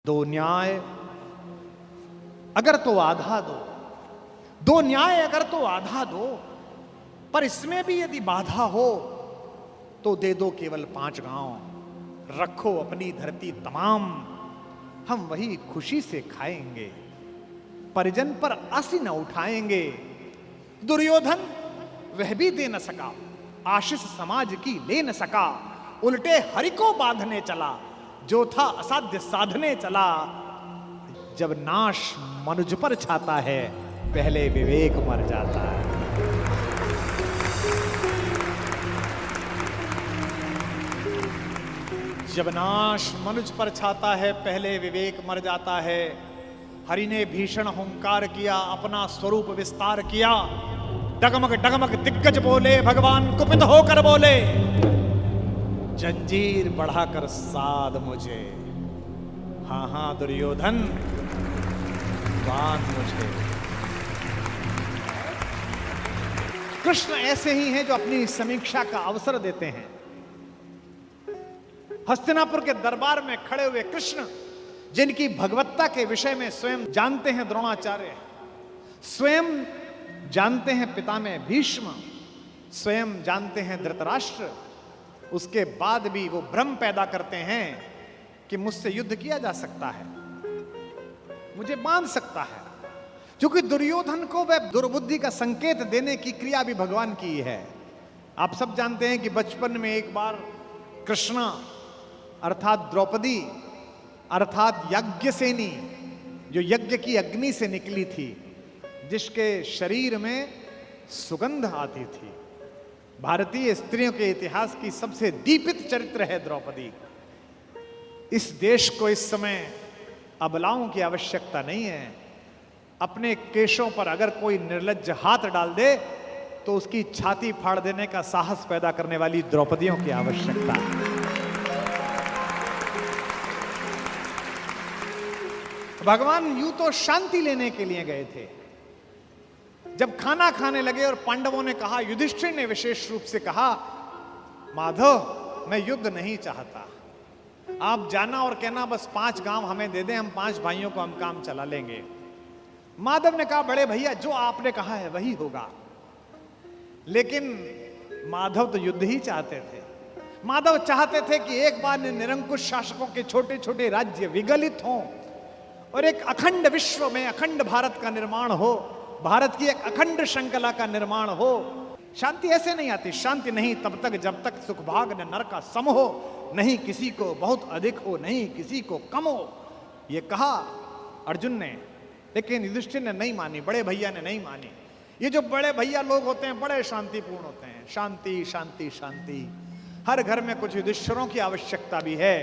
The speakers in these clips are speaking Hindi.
दो न्याय अगर तो आधा दो, दो न्याय अगर तो आधा दो, पर इसमें भी यदि बाधा हो तो दे दो केवल 5 गांव। रखो अपनी धरती तमाम, हम वही खुशी से खाएंगे। परिजन पर आसी न उठाएंगे। दुर्योधन वह भी दे न सका, आशीष समाज की ले न सका। उल्टे हरि को बांधने चला, जो था असाध्य साधने चला। जब नाश मनुज पर छाता है, पहले विवेक मर जाता है। जब नाश मनुज पर छाता है, पहले विवेक मर जाता है। हरि ने भीषण हुंकार किया, अपना स्वरूप विस्तार किया। डगमग डगमग दिग्गज बोले, भगवान कुपित होकर बोले, जंजीर बढ़ाकर साध मुझे। हां हां दुर्योधन, बांध मुझे। कृष्ण ऐसे ही हैं जो अपनी समीक्षा का अवसर देते हैं। हस्तिनापुर के दरबार में खड़े हुए कृष्ण, जिनकी भगवत्ता के विषय में स्वयं जानते हैं द्रोणाचार्य, स्वयं जानते हैं पितामह भीष्म, स्वयं जानते हैं धृतराष्ट्र, उसके बाद भी वो भ्रम पैदा करते हैं कि मुझसे युद्ध किया जा सकता है, मुझे बांध सकता है। क्योंकि दुर्योधन को वह दुर्बुद्धि का संकेत देने की क्रिया भी भगवान की है। आप सब जानते हैं कि बचपन में एक बार कृष्णा अर्थात द्रौपदी अर्थात यज्ञसेनी, जो यज्ञ की अग्नि से निकली थी, जिसके शरीर में सुगंध आती थी, भारतीय स्त्रियों के इतिहास की सबसे दीपित चरित्र है द्रौपदी। इस देश को इस समय अबलाओं की आवश्यकता नहीं है। अपने केशों पर अगर कोई निर्लज्ज हाथ डाल दे तो उसकी छाती फाड़ देने का साहस पैदा करने वाली द्रौपदियों की आवश्यकता है। भगवान यूं तो शांति लेने के लिए गए थे। जब खाना खाने लगे और पांडवों ने कहा, युधिष्ठिर ने विशेष रूप से कहा, माधव मैं युद्ध नहीं चाहता, आप जाना और कहना बस 5 गांव हमें दे दें, हम 5 भाइयों को हम काम चला लेंगे। माधव ने कहा, बड़े भैया जो आपने कहा है वही होगा। लेकिन माधव तो युद्ध ही चाहते थे। माधव चाहते थे कि एक बार निरंकुश शासकों के छोटे छोटे राज्य विगलित हों और एक अखंड विश्व में अखंड भारत का निर्माण हो, भारत की एक अखंड श्रृंखला का निर्माण हो। शांति ऐसे नहीं आती। शांति नहीं तब तक जब तक सुख भाग न नर का सम हो, नहीं किसी को बहुत अधिक हो, नहीं किसी को कम हो। यह कहा अर्जुन ने, लेकिन युधिष्ठिर ने नहीं मानी, बड़े भैया ने नहीं मानी। ये जो बड़े भैया लोग होते हैं बड़े शांतिपूर्ण होते हैं। शांति शांति शांति। हर घर में कुछ युधिष्ठिरों की आवश्यकता भी है,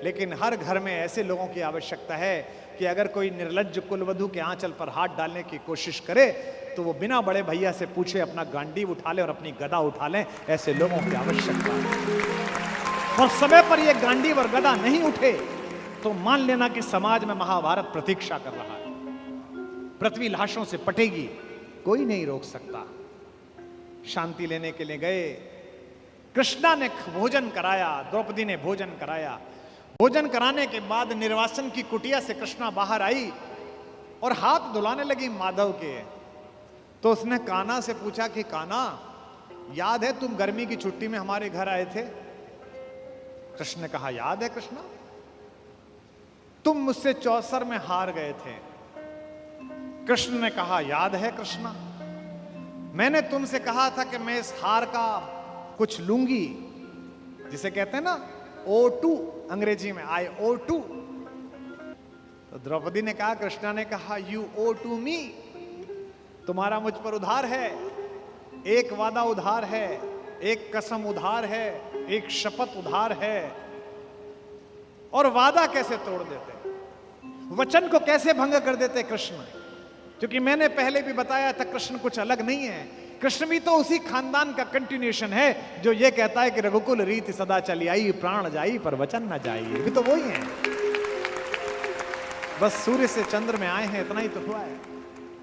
लेकिन हर घर में ऐसे लोगों की आवश्यकता है कि अगर कोई निर्लज्ज कुलवधू के आंचल पर हाथ डालने की कोशिश करे तो वो बिना बड़े भैया से पूछे अपना गांडीव उठा ले और अपनी गदा उठा ले। ऐसे लोगों की आवश्यकता है। और समय पर ये गांडीव और गदा नहीं उठे तो मान लेना कि समाज में महाभारत प्रतीक्षा कर रहा है। पृथ्वी लाशों से पटेगी, कोई नहीं रोक सकता। शांति लेने के लिए गए। कृष्णा ने भोजन कराया, द्रौपदी ने भोजन कराया। भोजन कराने के बाद निर्वासन की कुटिया से कृष्णा बाहर आई और हाथ धुलाने लगी माधव के। तो उसने कान्हा से पूछा कि कान्हा, याद है तुम गर्मी की छुट्टी में हमारे घर आए थे? कृष्ण ने कहा, याद है कृष्णा, तुम मुझसे चौसर में हार गए थे। कृष्ण ने कहा, याद है कृष्णा, मैंने तुमसे कहा था कि मैं इस हार का कुछ लूंगी, जिसे कहते हैं ना O2 अंग्रेजी में, I O2। तो द्रौपदी ने कहा, कृष्णा ने कहा, You owe to me, तुम्हारा मुझ पर उधार है। एक वादा उधार है, एक कसम उधार है, एक शपथ उधार है। और वादा कैसे तोड़ देते, वचन को कैसे भंग कर देते कृष्ण? क्योंकि मैंने पहले भी बताया था, कृष्ण कुछ अलग नहीं है। कृष्ण भी तो उसी खानदान का कंटिन्यूएशन है जो ये कहता है कि रघुकुल रीति सदा चली आई, प्राण जाई पर वचन न जाई। भी तो वही है, बस सूर्य से चंद्र में आए हैं, इतना ही तो हुआ है।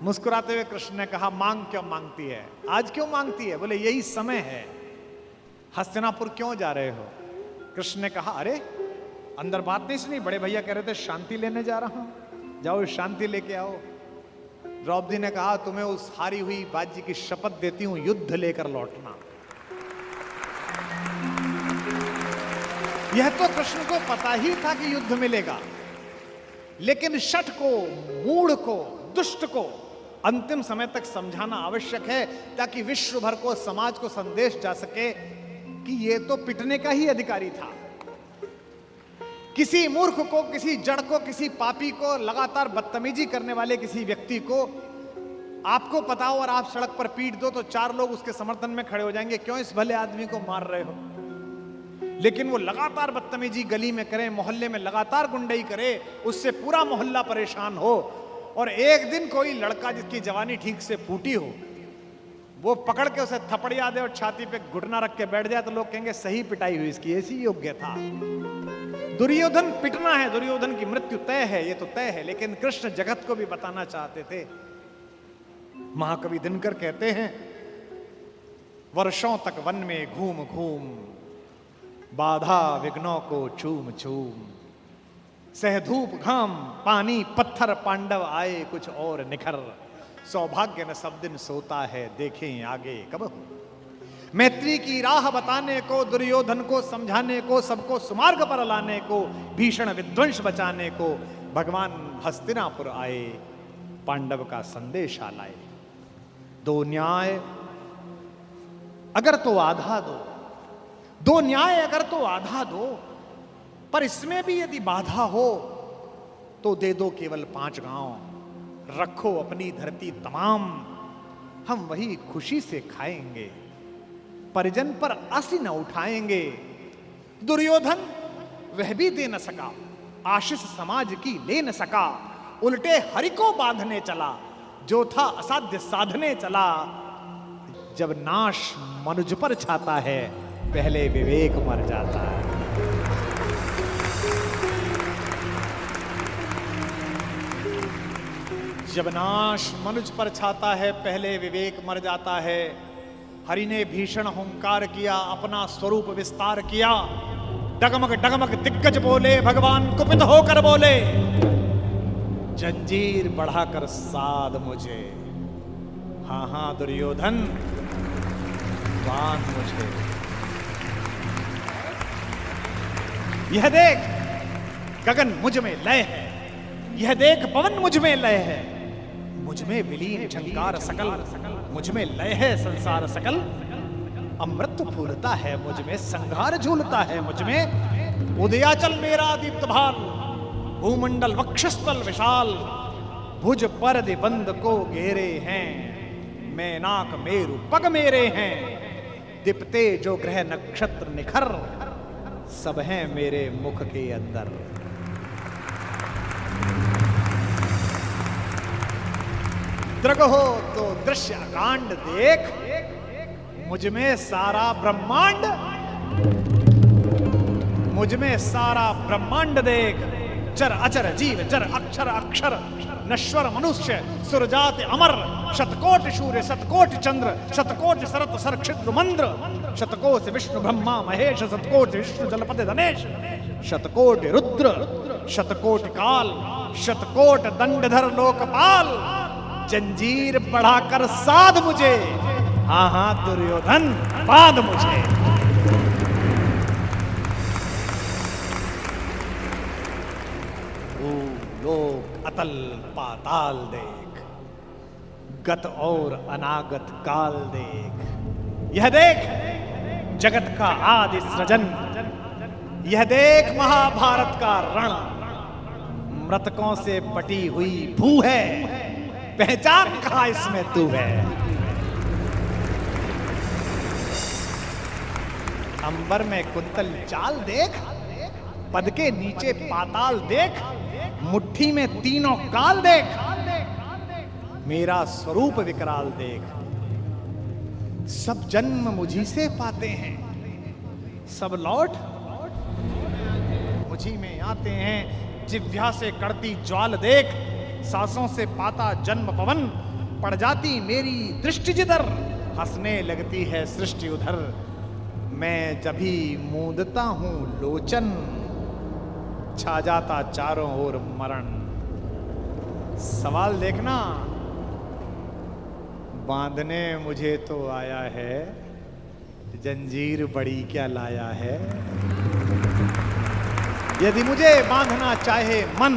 मुस्कुराते हुए कृष्ण ने कहा, मांग क्यों मांगती है, आज क्यों मांगती है? बोले यही समय है। हस्तिनापुर क्यों जा रहे हो? कृष्ण ने कहा, अरे अंदर बात नहीं सुनी, बड़े भैया कह रहे थे शांति लेने जा रहा हूं, जाओ शांति लेके आओ। द्रौपदी ने कहा तुम्हें उस हारी हुई बाजी की शपथ देती हूं, युद्ध लेकर लौटना। यह तो कृष्ण को पता ही था कि युद्ध मिलेगा, लेकिन शठ को, मूढ़ को, दुष्ट को अंतिम समय तक समझाना आवश्यक है, ताकि विश्व भर को, समाज को संदेश जा सके कि यह तो पिटने का ही अधिकारी था। किसी मूर्ख को, किसी जड़ को, किसी पापी को, लगातार बदतमीजी करने वाले किसी व्यक्ति को आपको पता हो और आप सड़क पर पीट दो तो 4 लोग उसके समर्थन में खड़े हो जाएंगे, क्यों इस भले आदमी को मार रहे हो। लेकिन वो लगातार बदतमीजी गली में करे, मोहल्ले में लगातार गुंडई करे, उससे पूरा मोहल्ला परेशान हो, और एक दिन कोई लड़का जिसकी जवानी ठीक से फूटी हो वो पकड़ के उसे थपड़िया दे और छाती पे घुटना रख के बैठ जाए तो लोग कहेंगे सही पिटाई हुई इसकी, ऐसी योग्य था। दुर्योधन पिटना है, दुर्योधन की मृत्यु तय है, ये तो तय है, लेकिन कृष्ण जगत को भी बताना चाहते थे। महाकवि दिनकर कहते हैं, वर्षों तक वन में घूम घूम, बाधा विघ्नों को चूम चूम, सह धूप घाम पानी पत्थर, पांडव आए कुछ और निखर, सौभाग्य न सब दिन सोता है, देखें आगे कब हो। मैत्री की राह बताने को, दुर्योधन को समझाने को, सबको सुमार्ग पर लाने को, भीषण विध्वंस बचाने को भगवान हस्तिनापुर आए, पांडव का संदेशा लाए। 2 न्याय अगर तो आधा दो, 2 न्याय अगर तो आधा दो, पर इसमें भी यदि बाधा हो तो दे दो केवल 5 गांव, रखो अपनी धरती तमाम, हम वही खुशी से खाएंगे, परिजन पर आसी न उठाएंगे। दुर्योधन वह भी दे न सका, आशीष समाज की ले न सका, उल्टे हरि को बांधने चला, जो था असाध्य साधने चला। जब नाश मनुज पर छाता है, पहले विवेक मर जाता है। जब नाश मनुज पर छाता है, पहले विवेक मर जाता है। हरि ने भीषण हुंकार किया, अपना स्वरूप विस्तार किया, डगमग डगमग दिग्गज बोले, भगवान कुपित होकर बोले, जंजीर बढ़ाकर साध मुझे, हाँ हाँ दुर्योधन बांध मुझे। यह देख गगन मुझ में लय है, यह देख पवन मुझ में लय है, मुझ में विलीन झंकार सकल, मुझ में लय है संसार सकल, अमृत फूलता है मुझ में, संघार झूलता है मुझ में, उदयाचल मेरा दीप्त भाल, भूमंडल वक्षस्थल विशाल, भुज पर बंद को घेरे हैं, मैनाक मेरु पग मेरे हैं, दीप्ते जो ग्रह नक्षत्र निखर, सब हैं मेरे मुख के अंदर। दृग हो तो दृश्य कांड देख, मुझ में सारा ब्रह्मांड, मुझ में सारा ब्रह्मांड देख, चर अचर जीव जर अक्षर अक्षर, नश्वर मनुष्य सुरजात अमर, शतकोट सूर्य शतकोट चंद्र, शतकोट सरत सर क्षिद्र मंद्र, शतकोट विष्णु ब्रह्मा महेश, शतकोट विष्णु जलपति धनेश, शतकोट रुद्र शतकोट काल, शतकोट दंडधर लोकपाल, जंजीर बढ़ाकर साध मुझे, हाँ हाँ दुर्योधन बांध मुझे। लोक अतल पाताल देख, गत और अनागत काल देख, यह देख जगत का आदि सृजन, यह देख महाभारत का रण, मृतकों से पटी हुई भू है, पहचान कहां इसमें तू है। अंबर में कुंतल चाल देख, पद के नीचे पाताल देख, मुट्ठी में तीनों काल देख, मेरा स्वरूप विकराल देख। सब जन्म मुझी से पाते हैं, सब लौट मुझी में आते हैं। जिह्वा से कड़ती ज्वाल देख, सांसों से पाता जन्म पवन, पड़ जाती मेरी दृष्टि जिधर, हंसने लगती है सृष्टि उधर। मैं जभी मूंदता हूं लोचन, छा जाता चारों ओर मरण। सवाल देखना, बांधने मुझे तो आया है, जंजीर बड़ी क्या लाया है। यदि मुझे बांधना चाहे मन,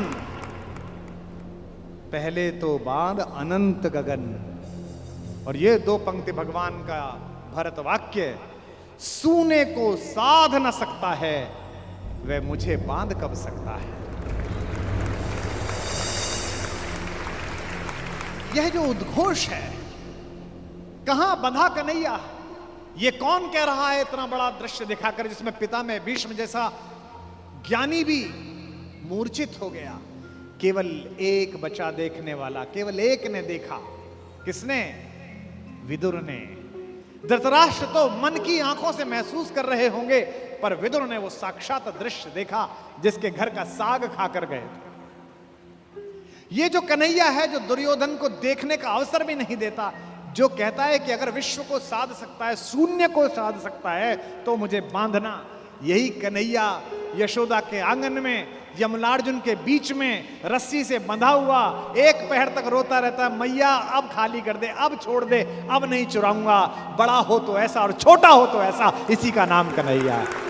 पहले तो बांध अनंत गगन। और ये दो पंक्ति भगवान का भरत वाक्य, सूने को साध न सकता है, वह मुझे बांध कब सकता है। यह जो उद्घोष है, कहां बंधा कन्हैया, ये कौन कह रहा है इतना बड़ा दृश्य दिखाकर, जिसमें पिता में भीष्म जैसा ज्ञानी भी मूर्छित हो गया। केवल एक बचा देखने वाला, केवल एक ने देखा। किसने? विदुर ने। धृतराष्ट्र तो मन की आंखों से महसूस कर रहे होंगे, पर विदुर ने वो साक्षात दृश्य देखा जिसके घर का साग खाकर गए। ये जो कन्हैया है, जो दुर्योधन को देखने का अवसर भी नहीं देता, जो कहता है कि अगर विश्व को साध सकता है, शून्य को साध सकता है, तो मुझे बांधना। यही कन्हैया यशोदा के आंगन में, यमलार्जुन के बीच में रस्सी से बंधा हुआ एक पहर तक रोता रहता है, मैया अब खाली कर दे, अब छोड़ दे, अब नहीं चुराऊंगा। बड़ा हो तो ऐसा और छोटा हो तो ऐसा, इसी का नाम कन्हैया है।